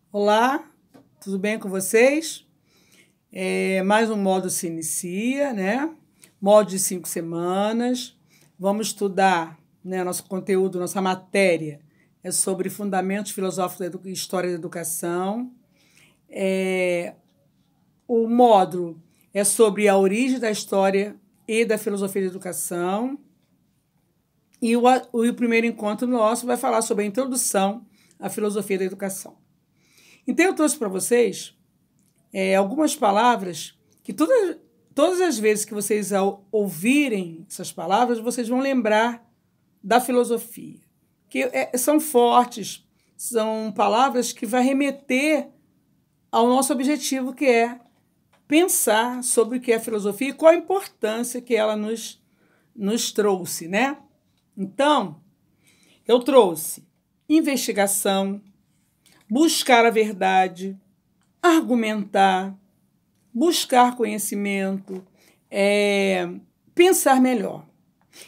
Olá, tudo bem com vocês? Mais um módulo se inicia, né? Módulo de 5 semanas. Vamos estudar, né, nosso conteúdo, nossa matéria é sobre fundamentos filosóficos da história da educação. O módulo é sobre a origem da história e da filosofia da educação. E o primeiro encontro nosso vai falar sobre a introdução à filosofia da educação. Então, eu trouxe para vocês algumas palavras que todas as vezes que vocês ouvirem essas palavras, vocês vão lembrar da filosofia. Que são fortes, são palavras que vão remeter ao nosso objetivo, que é pensar sobre o que é a filosofia e qual a importância que ela nos trouxe, né? Então, eu trouxe investigação, buscar a verdade, argumentar, buscar conhecimento, pensar melhor.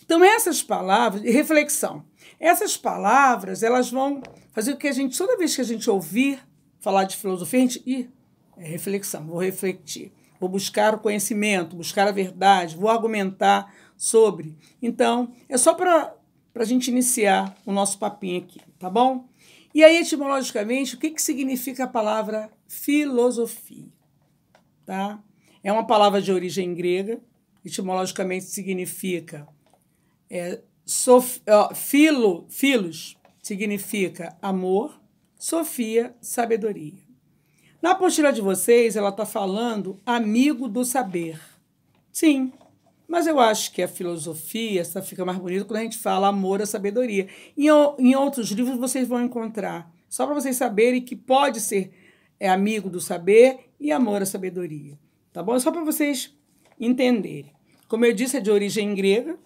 Então, essas palavras, reflexão, essas palavras, elas vão fazer com que a gente, toda vez que a gente ouvir falar de filosofia, a gente, reflexão, vou refletir, vou buscar o conhecimento, buscar a verdade, vou argumentar sobre. Então, é só para a gente iniciar o nosso papinho aqui, tá bom? E aí, etimologicamente, o que significa a palavra filosofia? Tá? É uma palavra de origem grega, etimologicamente significa filos significa amor, sofia, sabedoria. Na apostila de vocês, ela está falando amigo do saber. Sim, mas eu acho que a filosofia fica mais bonita quando a gente fala amor à sabedoria. Em outros livros vocês vão encontrar, só para vocês saberem que pode ser amigo do saber e amor à sabedoria. Tá bom? Só para vocês entenderem. Como eu disse, é de origem grega.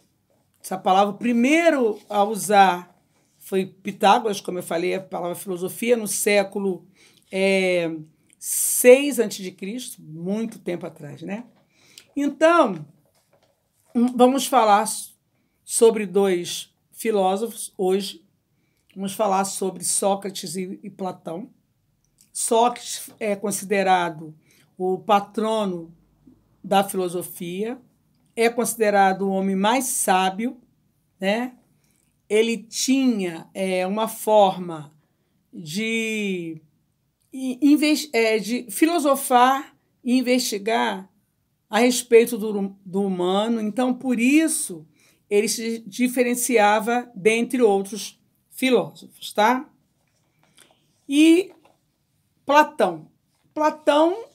Essa palavra, o primeiro a usar foi Pitágoras, como eu falei, a palavra filosofia, no século 6 a.C., muito tempo atrás, né? Então, vamos falar sobre dois filósofos hoje. Vamos falar sobre Sócrates e Platão. Sócrates é considerado o patrono da filosofia, é considerado o homem mais sábio, né? Ele tinha uma forma de filosofar e investigar a respeito do humano. Então, por isso, ele se diferenciava dentre outros filósofos, tá? E Platão. Platão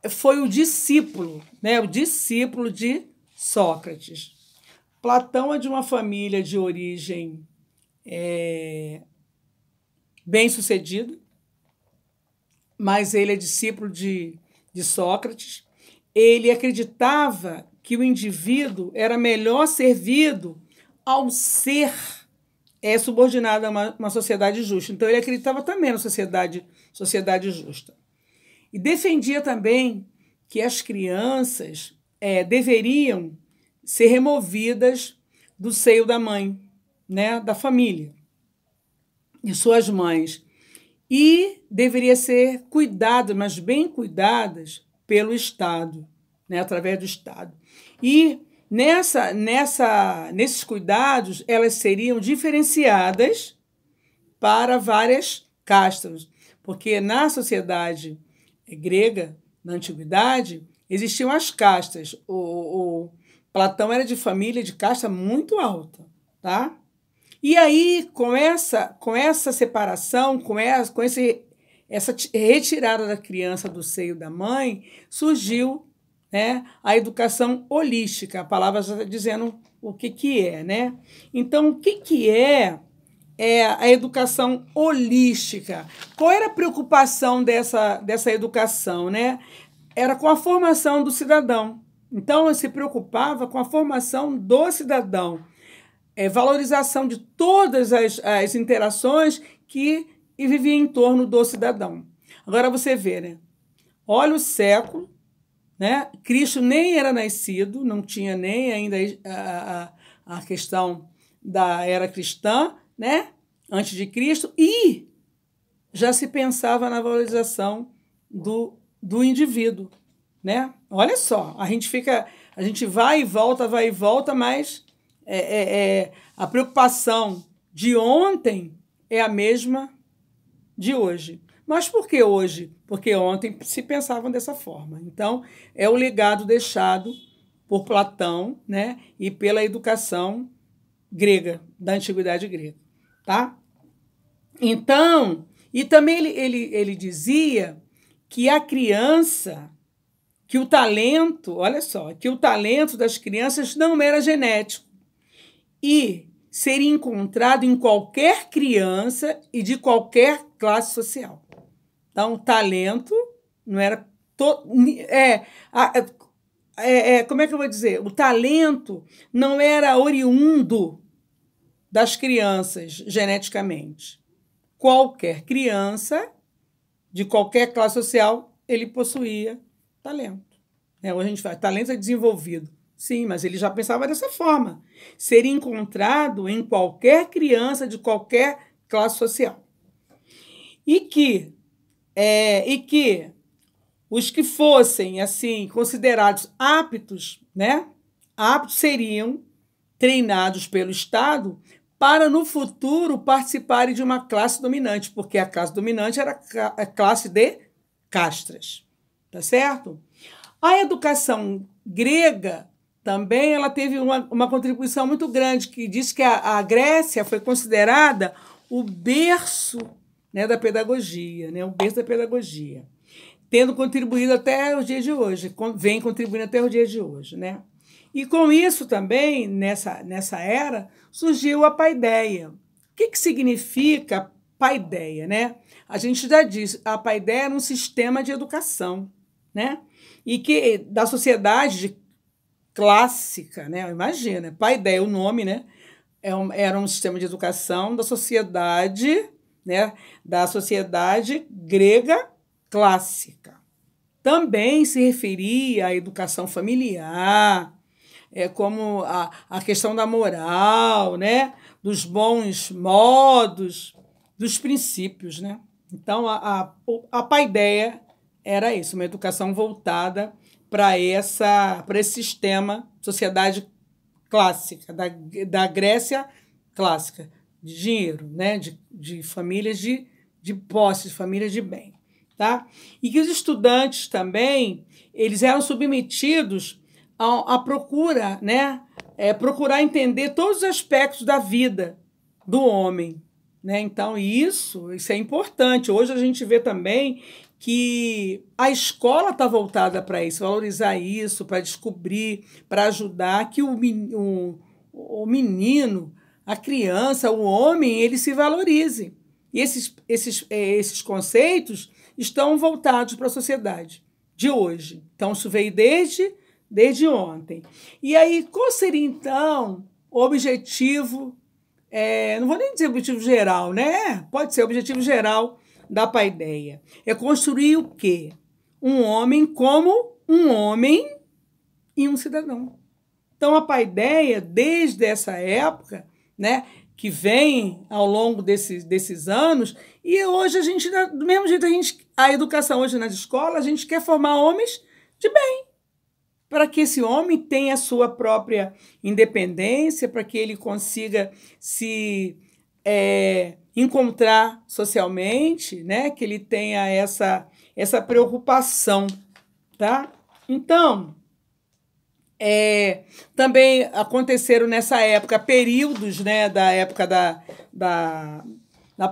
foi o discípulo, né? O discípulo de Sócrates. Platão é de uma família de origem bem-sucedida, mas ele é discípulo de Sócrates. Ele acreditava que o indivíduo era melhor servido ao ser subordinado a uma sociedade justa. Então, ele acreditava também na sociedade justa. E defendia também que as crianças deveriam ser removidas do seio da mãe, né, da família, de suas mães. E deveria ser cuidadas, mas bem cuidadas, pelo Estado, né, através do Estado. E nesses cuidados, elas seriam diferenciadas para várias castas, porque na sociedade grega, na antiguidade, existiam as castas. O Platão era de família de casta muito alta, tá? E aí, com essa separação, com essa retirada da criança do seio da mãe, surgiu, né, a educação holística. A palavra já está dizendo o que é, né? Então, o que é a educação holística? Qual era a preocupação dessa educação, né? Era com a formação do cidadão. Então, ele se preocupava com a formação do cidadão. Valorização de todas as interações que vivia em torno do cidadão. Agora você vê, né? Olha o século, né? Cristo nem era nascido, não tinha nem ainda a questão da era cristã, né? Antes de Cristo, e já se pensava na valorização do indivíduo, né? Olha só, a gente vai e volta, mas a preocupação de ontem é a mesma de hoje. Mas por que hoje? Porque ontem se pensavam dessa forma. Então, é o legado deixado por Platão, né, e pela educação grega, da antiguidade grega, tá? Então, e também ele dizia que a criança, que o talento, olha só, que o talento das crianças não era genético e seria encontrado em qualquer criança e de qualquer classe social. Então, o talento não era... como é que eu vou dizer? O talento não era oriundo das crianças geneticamente. Qualquer criança, de qualquer classe social, ele possuía talento. Hoje a gente fala, talento é desenvolvido. Sim, mas ele já pensava dessa forma. Seria encontrado em qualquer criança de qualquer classe social. E que os que fossem assim considerados aptos, né, aptos seriam treinados pelo Estado para no futuro participarem de uma classe dominante, porque a classe dominante era a classe de castras, tá certo? A educação grega também ela teve uma contribuição muito grande, que diz que a Grécia foi considerada o berço, né, da pedagogia, né, o berço da pedagogia, tendo contribuído até os dias de hoje, vem contribuindo até os dias de hoje, né? E com isso também, nessa era, surgiu a paideia. O que significa paideia, né? A gente já disse, a paideia era um sistema de educação, né? E que da sociedade clássica, né? Imagina, paideia, o nome, né? Era um sistema de educação da sociedade, né? Da sociedade grega clássica. Também se referia à educação familiar, como a questão da moral, né? Dos bons modos, dos princípios, né? Então, a paideia era isso, uma educação voltada para esse sistema, sociedade clássica, da Grécia clássica, de dinheiro, né? de famílias de posse, de famílias de bem. Tá? E que os estudantes também eles eram submetidos à procura, né? Procurar entender todos os aspectos da vida do homem. Né? Então, isso é importante. Hoje a gente vê também que a escola está voltada para isso, valorizar isso, para descobrir, para ajudar que o menino, a criança, o homem, ele se valorize. E esses conceitos estão voltados para a sociedade de hoje. Então, isso veio desde ontem. E aí, qual seria, então, o objetivo, não vou nem dizer objetivo geral, né? Pode ser o objetivo geral da paideia. É construir o quê? Um homem como um homem e um cidadão. Então, a paideia, desde essa época, né, que vem ao longo desses anos, e hoje a gente, do mesmo jeito, a educação hoje nas escolas, a gente quer formar homens de bem, para que esse homem tenha a sua própria independência, para que ele consiga se encontrar socialmente, né, que ele tenha essa preocupação, tá? Então, também aconteceram nessa época períodos, né, da época da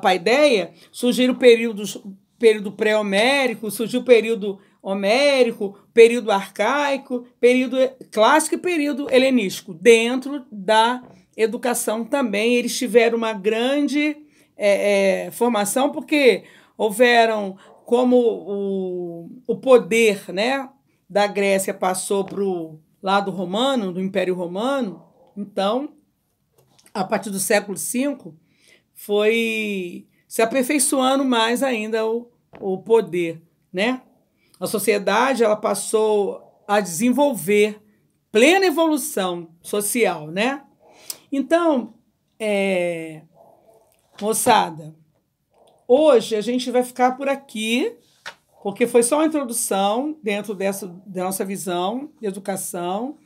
paideia, surgiram período pré-homérico, surgiu o período homérico, período arcaico, período clássico e período helenístico. Dentro da educação também eles tiveram uma grande formação, porque houveram, como o poder, né, da Grécia passou para o lado romano, do Império Romano, então, a partir do século V, foi se aperfeiçoando mais ainda o poder, né? A sociedade ela passou a desenvolver plena evolução social, né? Então, moçada, hoje a gente vai ficar por aqui, porque foi só uma introdução dentro da nossa visão de educação.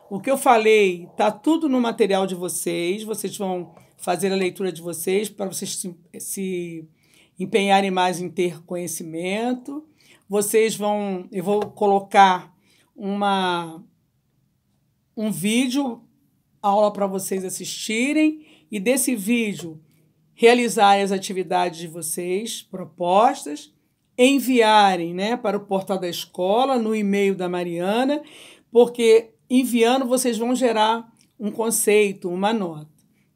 O que eu falei está tudo no material de vocês. Vocês vão fazer a leitura de vocês para vocês se empenharem mais em ter conhecimento. Eu vou colocar um vídeo, aula para vocês assistirem, e desse vídeo realizarem as atividades de vocês propostas, enviarem, né, para o portal da escola, no e-mail da Mariana, porque enviando vocês vão gerar um conceito, uma nota,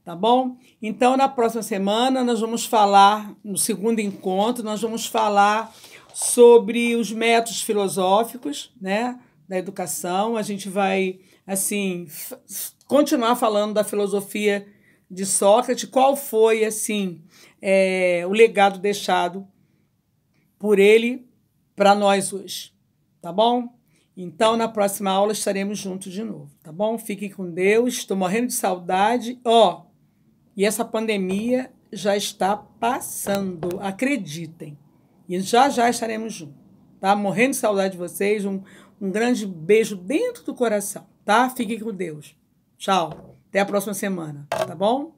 tá bom? Então, na próxima semana, nós vamos falar, no segundo encontro, nós vamos falar sobre os métodos filosóficos, né, da educação. A gente vai, assim, continuar falando da filosofia de Sócrates, qual foi, assim, o legado deixado por ele para nós hoje, tá bom? Então, na próxima aula estaremos juntos de novo, tá bom? Fiquem com Deus, estou morrendo de saudade. E essa pandemia já está passando, acreditem. E já estaremos juntos, tá? Morrendo de saudade de vocês, um grande beijo dentro do coração, tá? Fiquem com Deus. Tchau. Até a próxima semana, tá bom?